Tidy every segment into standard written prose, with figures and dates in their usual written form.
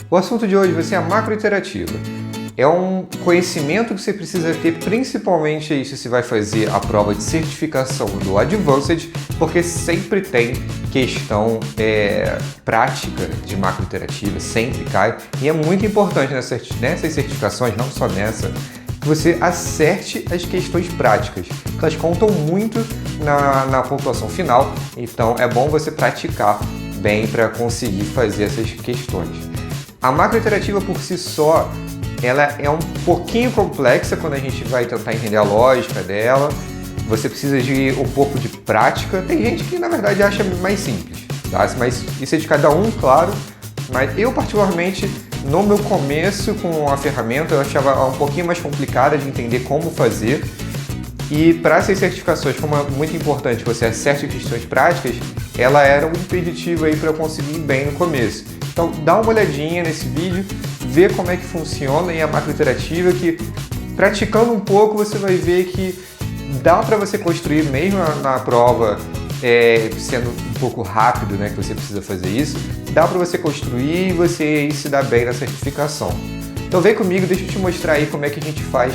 O assunto de hoje vai ser a macroiterativa. É um conhecimento que você precisa ter, principalmente aí se você vai fazer a prova de certificação do Advanced, porque sempre tem questão prática de macroiterativa, sempre cai. E é muito importante nessas certificações, não só nessa, que você acerte as questões práticas, que elas contam muito na pontuação final, então é bom você praticar bem para conseguir fazer essas questões. A macroiterativa por si só, ela é um pouquinho complexa quando a gente vai tentar entender a lógica dela. Você precisa de um pouco de prática. Tem gente que, na verdade, acha mais simples, tá? Mas isso é de cada um, claro. Mas eu, particularmente, no meu começo com a ferramenta, eu achava um pouquinho mais complicada de entender como fazer. E para essas certificações, como é muito importante que você acerte questões práticas, ela era um impeditivo aí para eu conseguir ir bem no começo. Então, dá uma olhadinha nesse vídeo, vê como é que funciona a macroiterativa, que praticando um pouco você vai ver que dá para você construir mesmo na prova, sendo um pouco rápido, né, que você precisa fazer isso, dá para você construir e você se dar bem na certificação. Então vem comigo, deixa eu te mostrar aí como é que a gente faz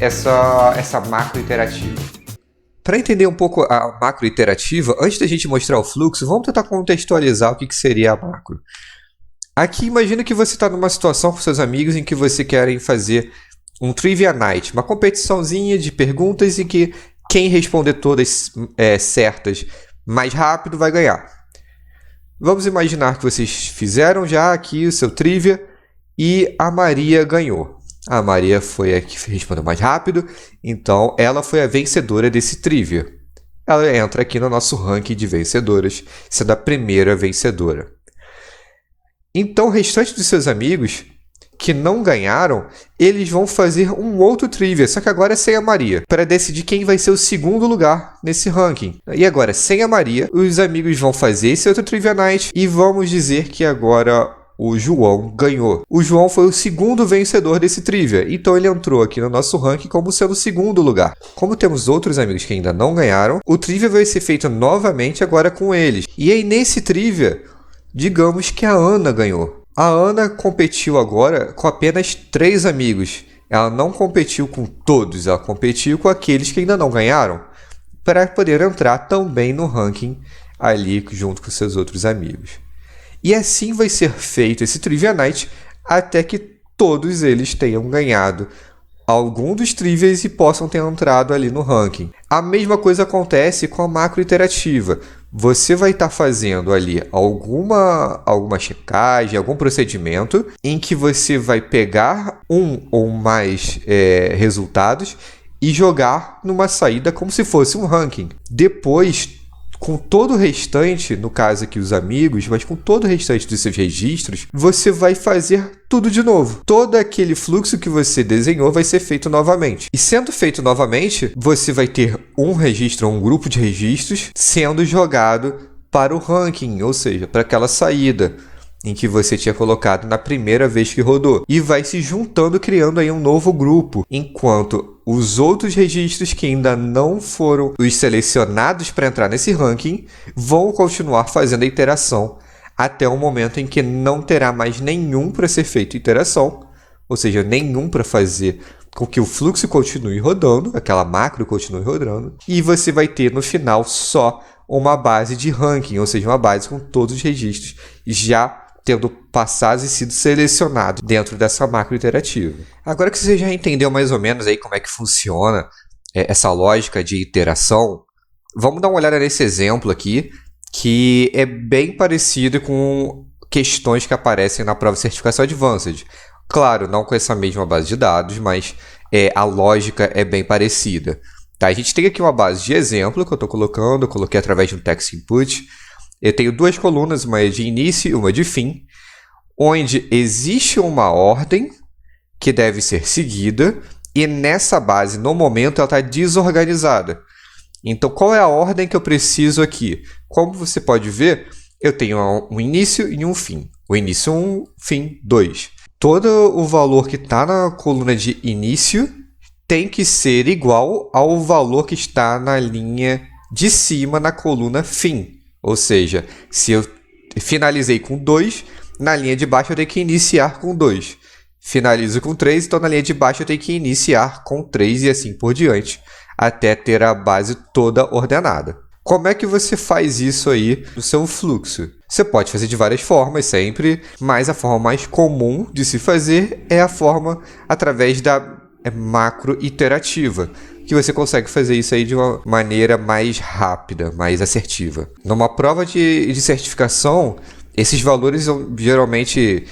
essa macroiterativa. Para entender um pouco a macroiterativa, antes da gente mostrar o fluxo, vamos tentar contextualizar o que seria a macro. Aqui, imagina que você está numa situação com seus amigos em que você querem fazer um Trivia Night, uma competiçãozinha de perguntas em que quem responder todas certas mais rápido vai ganhar. Vamos imaginar que vocês fizeram já aqui o seu Trivia e a Maria ganhou. A Maria foi a que respondeu mais rápido, então ela foi a vencedora desse Trivia. Ela entra aqui no nosso ranking de vencedoras, sendo a primeira vencedora. Então, o restante dos seus amigos que não ganharam, eles vão fazer um outro trivia, só que agora é sem a Maria, para decidir quem vai ser o segundo lugar nesse ranking. E agora, sem a Maria, os amigos vão fazer esse outro Trivia Night e vamos dizer que agora o João ganhou. O João foi o segundo vencedor desse trivia, então ele entrou aqui no nosso ranking como sendo o segundo lugar. Como temos outros amigos que ainda não ganharam, o trivia vai ser feito novamente agora com eles. E aí, nesse trivia, digamos que a Ana ganhou. A Ana competiu agora com apenas 3 amigos. Ela não competiu com todos, ela competiu com aqueles que ainda não ganharam, para poder entrar também no ranking ali junto com seus outros amigos. E assim vai ser feito esse Trivia Night até que todos eles tenham ganhado algum dos trivias e possam ter entrado ali no ranking. A mesma coisa acontece com a macroiterativa. Você vai estar fazendo ali alguma checagem, algum procedimento em que você vai pegar um ou mais resultados e jogar numa saída como se fosse um ranking. Depois, com todo o restante, no caso aqui os amigos, mas com todo o restante dos seus registros, você vai fazer tudo de novo. Todo aquele fluxo que você desenhou vai ser feito novamente. E sendo feito novamente, você vai ter um registro, um grupo de registros, sendo jogado para o ranking, ou seja, para aquela saída em que você tinha colocado na primeira vez que rodou. E vai se juntando, criando aí um novo grupo, enquanto os outros registros que ainda não foram os selecionados para entrar nesse ranking vão continuar fazendo a iteração até o momento em que não terá mais nenhum para ser feito iteração, ou seja, nenhum para fazer com que o fluxo continue rodando, aquela macro continue rodando, e você vai ter no final só uma base de ranking, ou seja, uma base com todos os registros já tendo passado e sido selecionado dentro dessa macro iterativa. Agora que você já entendeu mais ou menos aí como é que funciona essa lógica de iteração, vamos dar uma olhada nesse exemplo aqui, que é bem parecido com questões que aparecem na prova de certificação Advanced. Claro, não com essa mesma base de dados, mas a lógica é bem parecida. Tá? A gente tem aqui uma base de exemplo que eu estou colocando, eu coloquei através de um text input. Eu tenho 2 colunas, uma de início e uma de fim, onde existe uma ordem que deve ser seguida e nessa base, no momento, ela está desorganizada. Então, qual é a ordem que eu preciso aqui? Como você pode ver, eu tenho um início e um fim. O início 1, fim 2. Todo o valor que está na coluna de início tem que ser igual ao valor que está na linha de cima na coluna fim. Ou seja, se eu finalizei com 2, na linha de baixo eu tenho que iniciar com 2. Finalizo com 3, então na linha de baixo eu tenho que iniciar com 3 e assim por diante, até ter a base toda ordenada. Como é que você faz isso aí no seu fluxo? Você pode fazer de várias formas sempre, mas a forma mais comum de se fazer é a forma através da macro iterativa, que você consegue fazer isso aí de uma maneira mais rápida, mais assertiva. Numa prova de certificação, esses valores são geralmente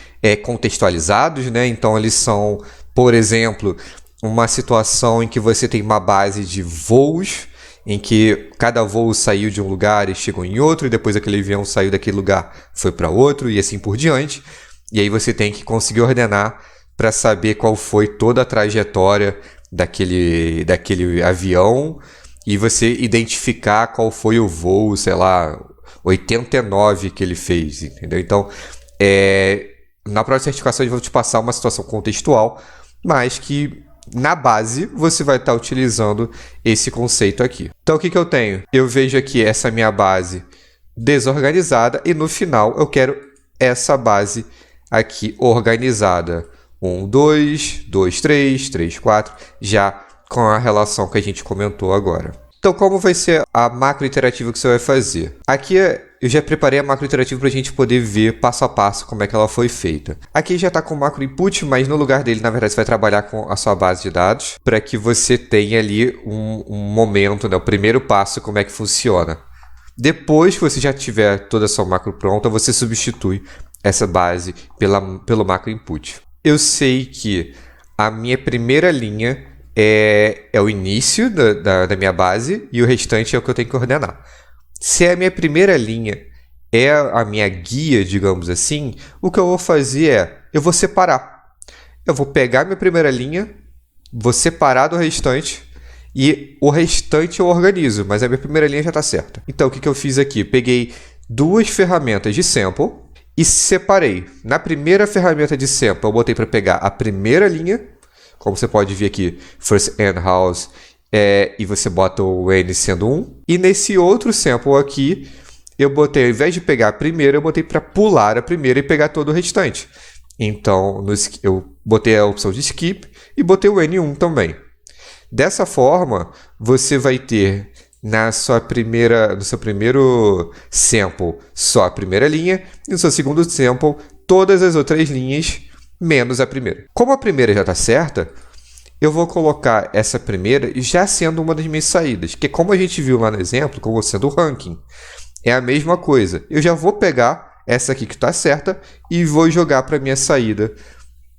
contextualizados, né? Então eles são, por exemplo, uma situação em que você tem uma base de voos, em que cada voo saiu de um lugar e chegou em outro, e depois aquele avião saiu daquele lugar, foi para outro, e assim por diante. E aí você tem que conseguir ordenar para saber qual foi toda a trajetória daquele avião, e você identificar qual foi o voo, sei lá, 89 que ele fez, entendeu? Então, na prova de certificação eu vou te passar uma situação contextual, mas que na base você vai estar utilizando esse conceito aqui. Então o que eu tenho? Eu vejo aqui essa minha base desorganizada e no final eu quero essa base aqui organizada. 1, 2, 2, 3, 3, 4, já com a relação que a gente comentou agora. Então, como vai ser a macro iterativa que você vai fazer? Aqui eu já preparei a macro iterativa para a gente poder ver passo a passo como é que ela foi feita. Aqui já está com o macro input, mas no lugar dele, na verdade, você vai trabalhar com a sua base de dados para que você tenha ali um momento, né, o primeiro passo, como é que funciona. Depois que você já tiver toda a sua macro pronta, você substitui essa base pelo macro input. Eu sei que a minha primeira linha é o início da minha base e o restante é o que eu tenho que ordenar. Se a minha primeira linha é a minha guia, digamos assim, o que eu vou fazer eu vou separar. Eu vou pegar minha primeira linha, vou separar do restante e o restante eu organizo, mas a minha primeira linha já está certa. Então, o que eu fiz aqui? Peguei duas ferramentas de sample e separei. Na primeira ferramenta de sample, eu botei para pegar a primeira linha, como você pode ver aqui, first and house, e você bota o n sendo 1. E nesse outro sample aqui, eu botei, ao invés de pegar a primeira, eu botei para pular a primeira e pegar todo o restante. Então, eu botei a opção de skip e botei o n1 também. Dessa forma, você vai ter no seu primeiro sample só a primeira linha e no seu segundo sample todas as outras linhas menos a primeira. Como a primeira já está certa, eu vou colocar essa primeira já sendo uma das minhas saídas, que como a gente viu lá no exemplo, como sendo o ranking, é a mesma coisa. Eu já vou pegar essa aqui que está certa e vou jogar para a minha saída,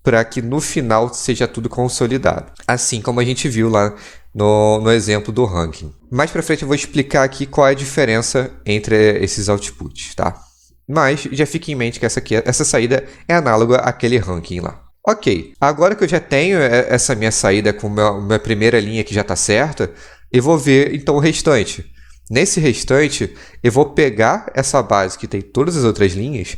para que no final seja tudo consolidado. Assim como a gente viu lá no exemplo do ranking. Mais para frente eu vou explicar aqui qual é a diferença entre esses outputs, tá? Mas já fique em mente que essa saída é análoga àquele ranking lá. Ok, agora que eu já tenho essa minha saída com minha primeira linha que já está certa, eu vou ver então o restante. Nesse restante, eu vou pegar essa base que tem todas as outras linhas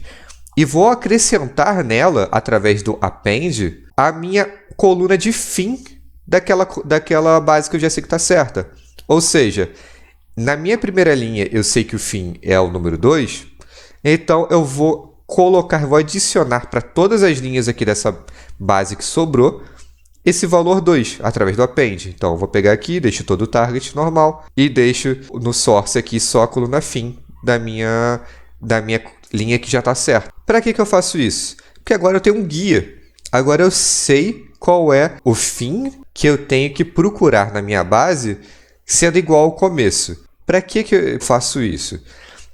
e vou acrescentar nela, através do append, a minha coluna de fim daquela base que eu já sei que está certa. Ou seja, na minha primeira linha eu sei que o fim é o número 2, então eu vou adicionar para todas as linhas aqui dessa base que sobrou esse valor 2 através do append. Então eu vou pegar aqui, deixo todo o target normal e deixo no source aqui só a coluna fim da minha linha que já está certa. Para que eu faço isso? Porque agora eu tenho um guia. Agora eu sei qual é o fim que eu tenho que procurar na minha base sendo igual ao começo. Para que eu faço isso?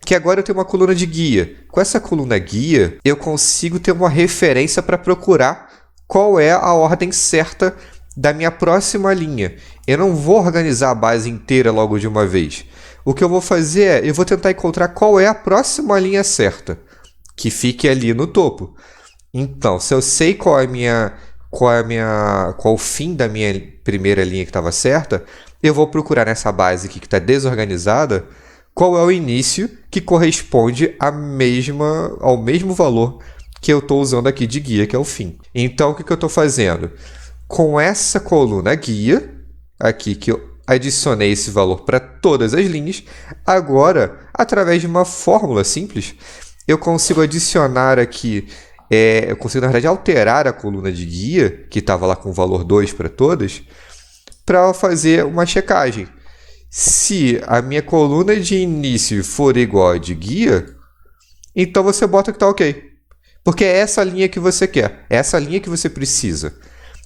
Porque agora eu tenho uma coluna de guia. Com essa coluna guia, eu consigo ter uma referência para procurar qual é a ordem certa da minha próxima linha. Eu não vou organizar a base inteira logo de uma vez. O que eu vou fazer eu vou tentar encontrar qual é a próxima linha certa, que fique ali no topo. Então, se eu sei qual o fim da minha primeira linha que estava certa, eu vou procurar nessa base aqui que está desorganizada qual é o início que corresponde ao mesmo valor que eu estou usando aqui de guia, que é o fim. Então, o que eu estou fazendo? Com essa coluna guia, aqui que eu adicionei esse valor para todas as linhas, agora, através de uma fórmula simples, eu consigo adicionar aqui eu consigo, na verdade, alterar a coluna de guia, que estava lá com o valor 2 para todas, para fazer uma checagem. Se a minha coluna de início for igual a de guia, então você bota que está ok. Porque é essa linha que você quer, é essa linha que você precisa.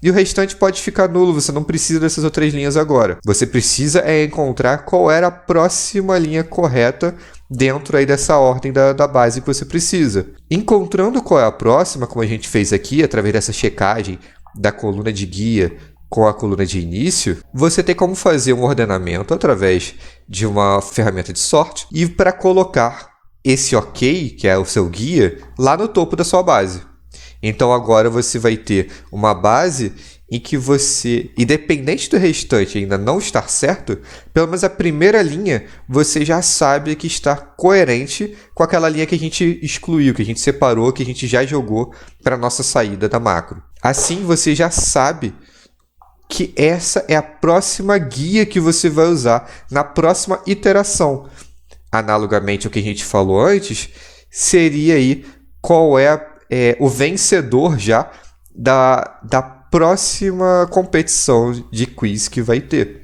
E o restante pode ficar nulo, você não precisa dessas outras linhas agora. Você precisa encontrar qual era a próxima linha correta dentro aí dessa ordem da base que você precisa. Encontrando qual é a próxima, como a gente fez aqui, através dessa checagem da coluna de guia com a coluna de início, você tem como fazer um ordenamento através de uma ferramenta de sorte e para colocar esse ok, que é o seu guia, lá no topo da sua base. Então agora você vai ter uma base em que você, independente do restante ainda não estar certo, pelo menos a primeira linha você já sabe que está coerente com aquela linha que a gente excluiu, que a gente separou, que a gente já jogou para a nossa saída da macro. Assim você já sabe que essa é a próxima guia que você vai usar na próxima iteração. Analogamente ao que a gente falou antes, seria aí qual é o vencedor já da próxima competição de quiz que vai ter.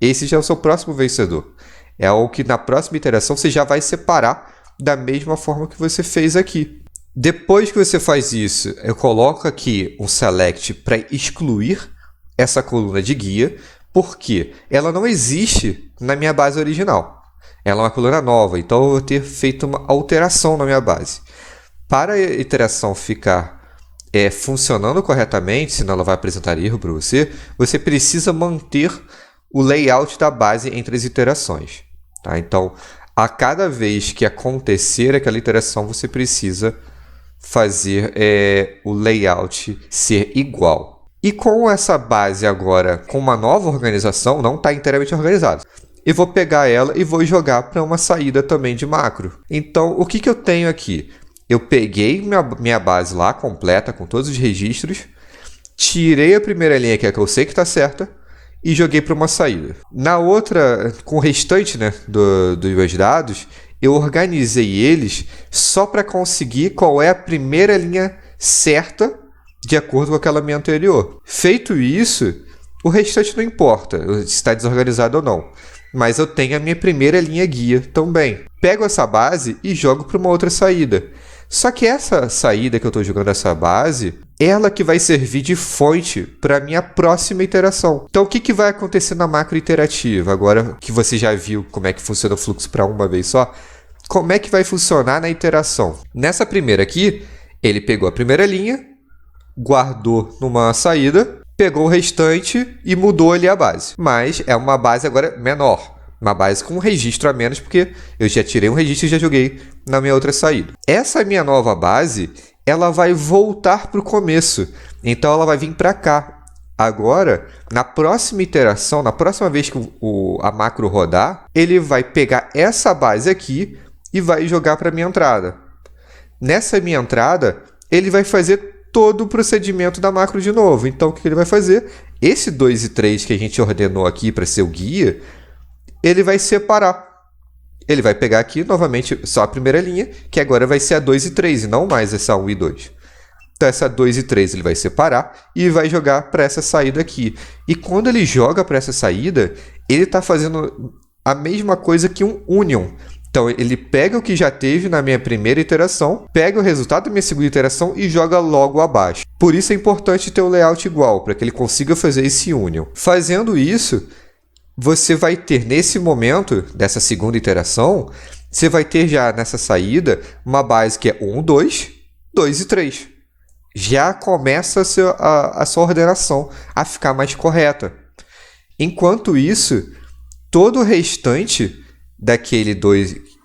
Esse já é o seu próximo vencedor. É o que na próxima iteração você já vai separar da mesma forma que você fez aqui. Depois que você faz isso, eu coloco aqui um select para excluir essa coluna de guia, porque ela não existe na minha base original. Ela é uma coluna nova, então eu vou ter feito uma alteração na minha base. Para a iteração ficar funcionando corretamente, senão ela vai apresentar erro para você, você precisa manter o layout da base entre as iterações. Tá? Então, a cada vez que acontecer aquela iteração, você precisa fazer o layout ser igual. E com essa base agora, com uma nova organização, não está inteiramente organizada. Eu vou pegar ela e vou jogar para uma saída também de macro. Então, o que eu tenho aqui? Eu peguei minha base lá, completa, com todos os registros, tirei a primeira linha, que é a que eu sei que está certa, e joguei para uma saída. Na outra, com o restante, né, dos meus dados, eu organizei eles só para conseguir qual é a primeira linha certa de acordo com aquela minha anterior. Feito isso, o restante não importa se está desorganizado ou não. Mas eu tenho a minha primeira linha guia também. Pego essa base e jogo para uma outra saída. Só que essa saída que eu estou jogando, essa base, ela que vai servir de fonte para a minha próxima iteração. Então, o que vai acontecer na macro iterativa? Agora que você já viu como é que funciona o fluxo para uma vez só, como é que vai funcionar na iteração? Nessa primeira aqui, ele pegou a primeira linha, guardou numa saída, pegou o restante e mudou ali a base. Mas é uma base agora menor. Uma base com um registro a menos, porque eu já tirei um registro e já joguei na minha outra saída. Essa minha nova base, ela vai voltar para o começo. Então, ela vai vir para cá. Agora, na próxima iteração, na próxima vez que a macro rodar, ele vai pegar essa base aqui e vai jogar para a minha entrada. Nessa minha entrada, ele vai fazer todo o procedimento da macro de novo. Então, o que ele vai fazer? Esse 2 e 3 que a gente ordenou aqui para ser o guia, ele vai separar. Ele vai pegar aqui, novamente, só a primeira linha, que agora vai ser a 2 e 3, e não mais essa 1 e 2. Então, essa 2 e 3 ele vai separar e vai jogar para essa saída aqui. E quando ele joga para essa saída, ele está fazendo a mesma coisa que um union. Então, ele pega o que já teve na minha primeira iteração, pega o resultado da minha segunda iteração e joga logo abaixo. Por isso é importante ter o layout igual, para que ele consiga fazer esse union. Fazendo isso, você vai ter, nesse momento dessa segunda iteração, você vai ter já nessa saída uma base que é 1, 2, 2 e 3. Já começa a sua ordenação a ficar mais correta. Enquanto isso, todo o restante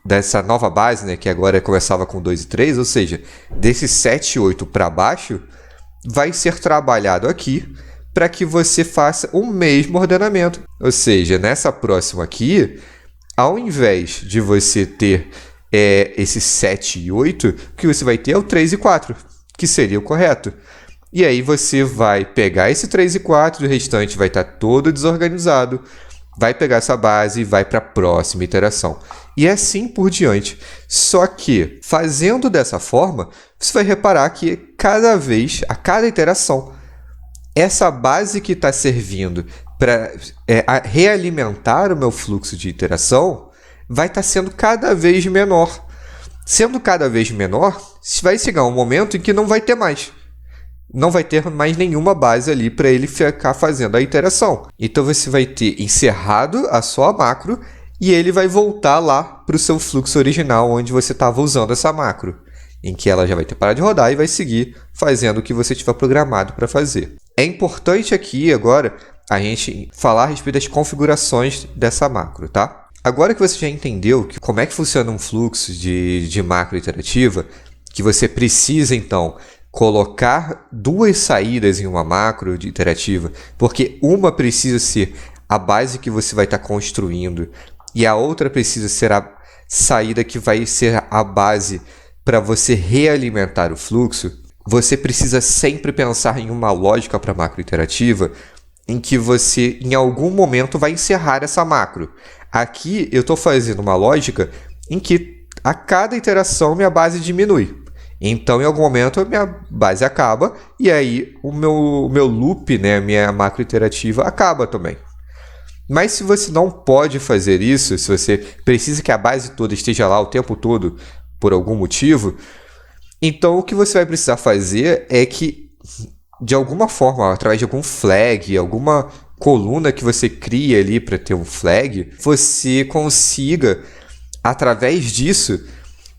dessa nova base, né, que agora começava com 2 e 3, ou seja, desse 7 e 8 para baixo, vai ser trabalhado aqui para que você faça o mesmo ordenamento. Ou seja, nessa próxima aqui, ao invés de você ter esse 7 e 8, o que você vai ter é o 3 e 4, que seria o correto. E aí você vai pegar esse 3 e 4, o restante vai estar todo desorganizado, vai pegar essa base e vai para a próxima iteração. E assim por diante. Só que, fazendo dessa forma, você vai reparar que a cada iteração, essa base que está servindo para realimentar o meu fluxo de iteração vai estar sendo cada vez menor. Sendo cada vez menor, vai chegar um momento em que não vai ter mais. Não vai ter mais nenhuma base ali para ele ficar fazendo a iteração. Então você vai ter encerrado a sua macro e ele vai voltar lá para o seu fluxo original onde você estava usando essa macro, em que ela já vai ter parado de rodar e vai seguir fazendo o que você tiver programado para fazer. É importante aqui agora a gente falar a respeito das configurações dessa macro, tá? Agora que você já entendeu como é que funciona um fluxo de macro iterativa, que você precisa então colocar duas saídas em uma macro iterativa, porque uma precisa ser a base que você vai estar construindo e a outra precisa ser a saída que vai ser a base para você realimentar o fluxo, você precisa sempre pensar em uma lógica para macro iterativa em que você, em algum momento, vai encerrar essa macro. Aqui eu estou fazendo uma lógica em que a cada iteração minha base diminui. Então, em algum momento, a minha base acaba e aí o meu loop, né, a minha macro iterativa, acaba também. Mas se você não pode fazer isso, se você precisa que a base toda esteja lá o tempo todo por algum motivo, então o que você vai precisar fazer é que, de alguma forma, através de algum flag, alguma coluna que você cria ali para ter um flag, você consiga, através disso,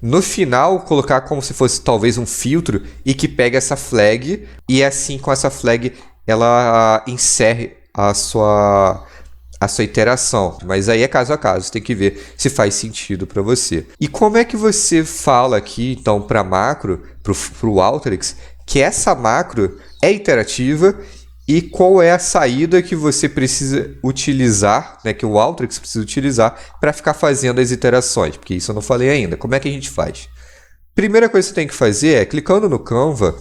no final, colocar como se fosse talvez um filtro e que pegue essa flag e assim com essa flag ela encerre a sua iteração. Mas aí é caso a caso, você tem que ver se faz sentido para você. E como é que você fala aqui, então, para a macro, para o Alteryx, que essa macro é iterativa e qual é a saída que você precisa utilizar, né, que o Alteryx precisa utilizar para ficar fazendo as iterações? Porque isso eu não falei ainda. Como é que a gente faz? Primeira coisa que você tem que fazer é, clicando no Canva,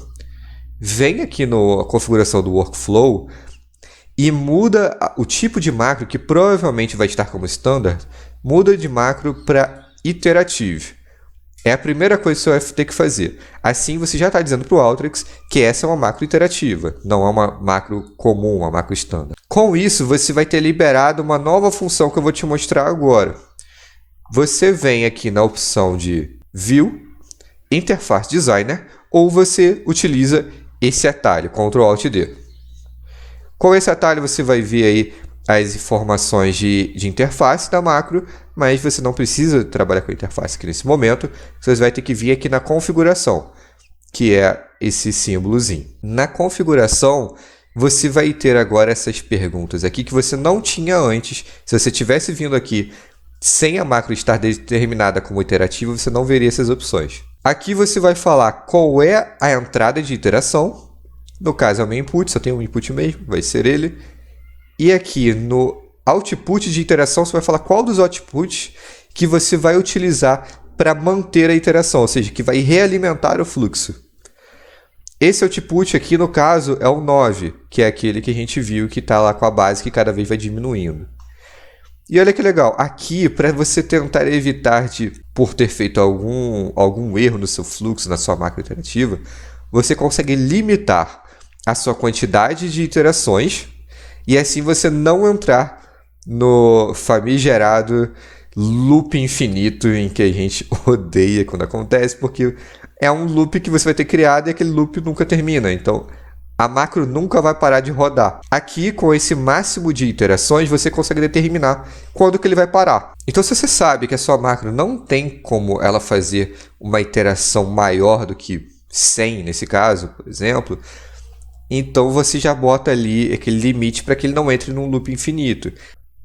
vem aqui na configuração do Workflow e muda o tipo de macro, que provavelmente vai estar como standard, muda de macro para iterative. É a primeira coisa que você vai ter que fazer. Assim, você já está dizendo para o Alteryx que essa é uma macro iterativa, não é uma macro comum, uma macro standard. Com isso, você vai ter liberado uma nova função que eu vou te mostrar agora. Você vem aqui na opção de View, Interface Designer, ou você utiliza esse atalho, Ctrl+Alt+D. Com esse atalho, você vai ver aí as informações de interface da macro, mas você não precisa trabalhar com a interface aqui nesse momento. Você vai ter que vir aqui na configuração, que é esse símbolozinho. Na configuração, você vai ter agora essas perguntas aqui que você não tinha antes. Se você tivesse vindo aqui sem a macro estar determinada como iterativa, você não veria essas opções. Aqui você vai falar qual é a entrada de iteração. No caso é o meu input, só tem um input mesmo, vai ser ele. E aqui no output de iteração, você vai falar qual dos outputs que você vai utilizar para manter a iteração, ou seja, que vai realimentar o fluxo. Esse output aqui, no caso, é o 9, que é aquele que a gente viu que está lá com a base que cada vez vai diminuindo. E olha que legal, aqui, para você tentar evitar de, por ter feito algum erro no seu fluxo, na sua macro iterativa, você consegue limitar a sua quantidade de iterações e assim você não entrar no famigerado loop infinito em que a gente odeia quando acontece, porque é um loop que você vai ter criado e aquele loop nunca termina. Então, a macro nunca vai parar de rodar. Aqui, com esse máximo de iterações, você consegue determinar quando que ele vai parar. Então, se você sabe que a sua macro não tem como ela fazer uma iteração maior do que 100, nesse caso, por exemplo, então você já bota ali aquele limite para que ele não entre num loop infinito.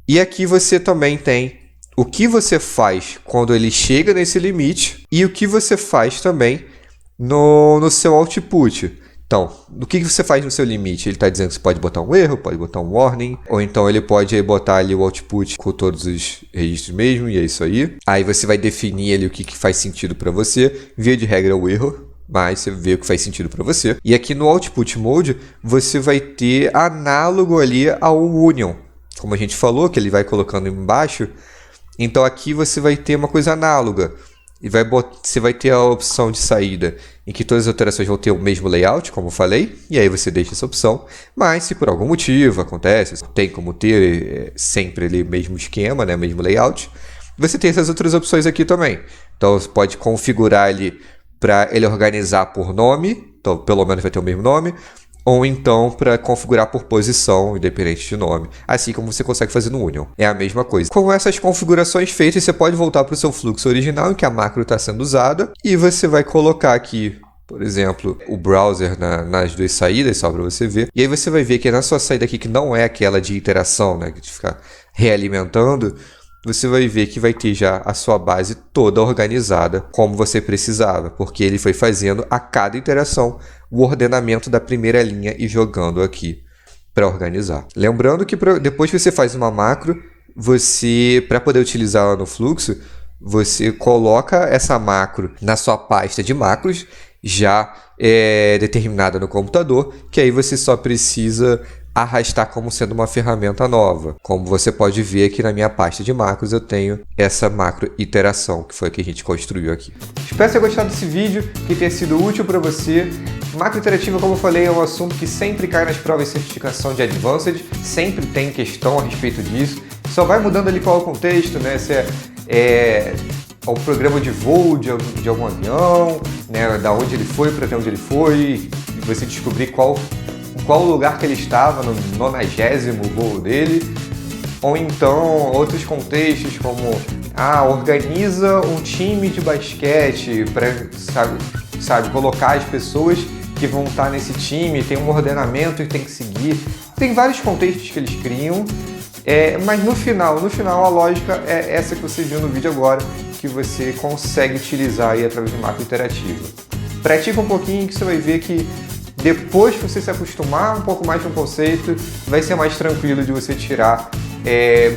E aqui você também tem o que você faz quando ele chega nesse limite e o que você faz também no seu output. Então, o que você faz no seu limite? Ele está dizendo que você pode botar um erro, pode botar um warning, ou então ele pode botar ali o output com todos os registros mesmo, e é isso aí. Aí você vai definir ali o que faz sentido para você, via de regra o erro, mas você vê o que faz sentido para você. E aqui no Output Mode, você vai ter análogo ali ao Union, como a gente falou, que ele vai colocando embaixo. Então aqui você vai ter uma coisa análoga. E você vai ter a opção de saída em que todas as alterações vão ter o mesmo layout, como eu falei, e aí você deixa essa opção. Mas se por algum motivo acontece, tem como ter sempre ali o mesmo esquema, né, mesmo layout, você tem essas outras opções aqui também. Então você pode configurar ali para ele organizar por nome, então pelo menos vai ter o mesmo nome, ou então para configurar por posição, independente de nome, assim como você consegue fazer no Union. É a mesma coisa. Com essas configurações feitas, você pode voltar para o seu fluxo original, em que a macro está sendo usada, e você vai colocar aqui, por exemplo, o browser nas duas saídas, só para você ver. E aí você vai ver que na sua saída aqui, que não é aquela de iteração, né, de ficar realimentando, você vai ver que vai ter já a sua base toda organizada como você precisava, porque ele foi fazendo a cada iteração o ordenamento da primeira linha e jogando aqui para organizar. Lembrando que depois que você faz uma macro, para poder utilizá-la no fluxo, você coloca essa macro na sua pasta de macros, já determinada no computador, que aí você só precisa arrastar como sendo uma ferramenta nova. Como você pode ver aqui na minha pasta de macros, eu tenho essa macro iteração, que foi a que a gente construiu aqui. Espero ter gostado desse vídeo, que tenha sido útil para você. Macro iterativa, como eu falei, é um assunto que sempre cai nas provas de certificação de Advanced, sempre tem questão a respeito disso. Só vai mudando ali qual é o contexto, né? Se é o programa de voo de algum avião, né? Da onde ele foi para até onde ele foi, e você descobrir qual lugar que ele estava no 90º voo dele, ou então outros contextos como organiza um time de basquete para sabe, colocar as pessoas que vão estar nesse time, tem um ordenamento que tem que seguir, tem vários contextos que eles criam, mas no final a lógica é essa que você viu no vídeo agora, que você consegue utilizar aí através de macro interativa. Pratica um pouquinho que você vai ver que depois que você se acostumar um pouco mais com o conceito, vai ser mais tranquilo de você tirar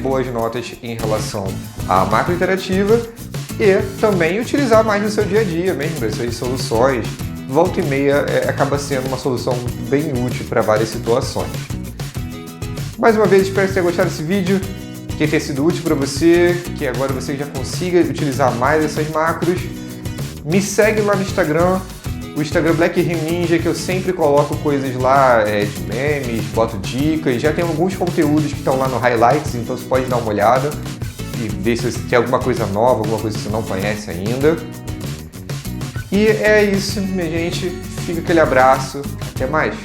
boas notas em relação à macro interativa e também utilizar mais no seu dia a dia mesmo, das suas soluções. Volta e meia acaba sendo uma solução bem útil para várias situações. Mais uma vez, espero que você tenha gostado desse vídeo, que tenha sido útil para você, que agora você já consiga utilizar mais essas macros. Me segue lá no Instagram, o Instagram Black Rim Ninja, que eu sempre coloco coisas lá de memes, boto dicas, já tem alguns conteúdos que estão lá no Highlights, então você pode dar uma olhada e ver se tem alguma coisa nova, alguma coisa que você não conhece ainda. E é isso, minha gente. Fica aquele abraço. Até mais.